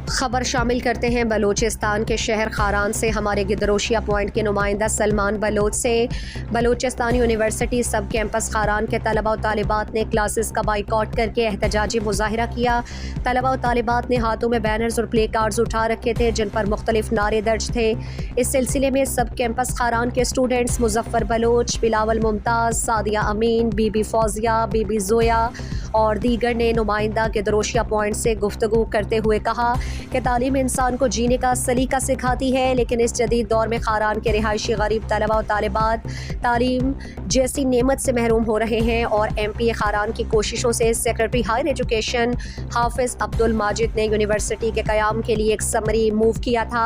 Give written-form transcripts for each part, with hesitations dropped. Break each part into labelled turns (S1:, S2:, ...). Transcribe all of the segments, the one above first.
S1: خبر شامل کرتے ہیں بلوچستان کے شہر خاران سے ہمارے گدروشیہ پوائنٹ کے نمائندہ سلمان بلوچ سے۔ بلوچستان یونیورسٹی سب کیمپس خاران کے طلبہ و طالبات نے کلاسز کا بائیکاٹ کر کے احتجاجی مظاہرہ کیا۔ طلبہ و طالبات نے ہاتھوں میں بینرز اور پلے کارڈز اٹھا رکھے تھے جن پر مختلف نعرے درج تھے۔ اس سلسلے میں سب کیمپس خاران کے students Muzaffar Baloch, Bilawal Mumtaz, Sadia Amin, Bibi Fauzia, Bibi Zoya اور دیگر نے نمائندہ گدروشیہ پوائنٹ سے گفتگو کرتے ہوئے کہا کہ تعلیم انسان کو جینے کا سلیقہ سکھاتی ہے، لیکن اس جدید دور میں خاران کے رہائشی غریب طلبہ و طالبات تعلیم جیسی نعمت سے محروم ہو رہے ہیں، اور ایم پی اے خاران کی کوششوں سے سیکرٹری ہائر ایجوکیشن حافظ عبدالماجد نے یونیورسٹی کے قیام کے لیے ایک سمری موو کیا تھا۔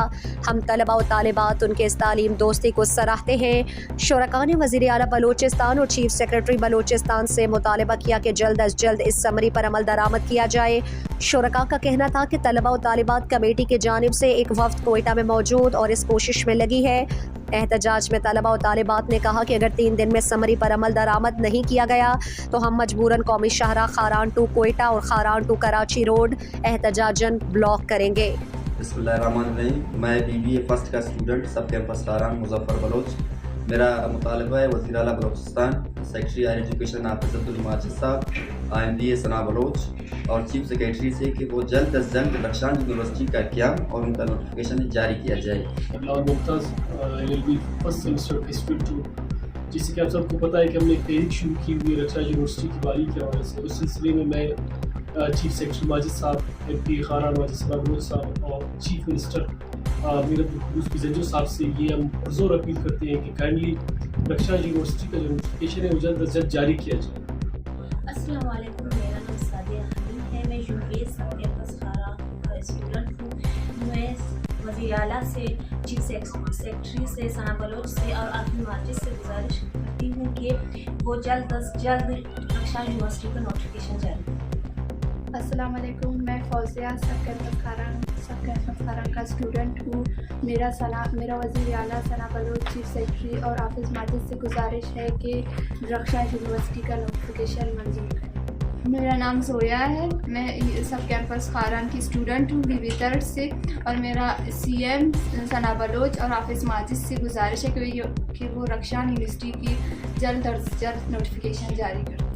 S1: ہم طلبہ و طالبات ان کے اس تعلیم دوستی کو سراہتے ہیں۔ شرکاء نے وزیر اعلیٰ بلوچستان اور چیف سیکرٹری بلوچستان سے مطالبہ کیا کہ جلد از جلد اس سمری پر عمل درآمد کیا جائے۔ شرکاء کا کہنا تھا کہ طلبہ و طالبات کمیٹی کی جانب سے ایک وفد کوئٹہ میں موجود اور اس کوشش میں لگی ہے۔ احتجاج میں طلبہ و طالبات نے کہا کہ اگر 3 دن میں سمری پر عمل درآمد نہیں کیا گیا تو ہم مجبوراً قومی شاہراہ خاران ٹو کوئٹہ اور خاران ٹو کراچی روڈ احتجاجاً بلاک کریں گے۔
S2: بسم اللہ الرحمن الرحیم۔ میں بی بی اے فرسٹ کا student sub campus Kharan Muzaffar Baloch. میرا مطالبہ ہے وزیر اعلیٰ بلوچستان، سیکرٹری ہائر ایجوکیشن حافظ عبدالماجد صاحب، IMD ثنا بلوچ اور چیف سیکرٹری سے کہ وہ جلد از جلد رخشان یونیورسٹی کا قیام اور ان کا نوٹیفکیشن جاری کیا جائے۔
S3: بلاول ممتاز LLB فرسٹ سیمسٹر کا اسٹوڈنٹ ہوں، جیسے کہ آپ سب کو پتہ ہے کہ ہم نے ایک تحریک شروع کی ہوئی ہے رخشان یونیورسٹی کی بحالی کے حوالے سے۔ اس سلسلے میں میں چیف سیکرٹری ماجد صاحب، MP خاران ماجد ثنا بلوچ صاحب اور چیف منسٹر میرت القدس پی صاحب سے یہ ہم پرزور اپیل کرتے ہیں کہ کائنڈلی رخشان یونیورسٹی کا جو نوٹیفکیشن ہے وہ جلد از جلد جاری کیا جائے۔
S4: السلام علیکم، میرا نام سعدیہ امین ہے، میں UVA سب کیمپس خاران کا اسٹوڈنٹ ہوں۔ میں وزیر اعلیٰ سے، چیف سیکرٹری سے، ثنا بلوچ سے اور عبدالماجد سے گزارش کرتی ہوں کہ وہ جلد از جلد رخشان یونیورسٹی کا نوٹیفکیشن جاری کریں۔
S5: السلام علیکم، میں فوزیہ سب کیمپس خاران کا اسٹوڈنٹ ہوں۔ میرا وزیر اعلیٰ ثنا بلوچ، چیف سیکرٹری اور حافظ ماجد سے گزارش ہے کہ رخشان یونیورسٹی کا نوٹیفکیشن منظور کریں۔ میرا نام زویا ہے، میں سب کیمپس خاران کی اسٹوڈنٹ ہوں BB تھرڈ سے، اور میرا CM ثنا بلوچ اور حافظ ماجد سے گزارش ہے کہ وہ رخشان یونیورسٹی کی جلد از جلد نوٹیفکیشن جاری کریں۔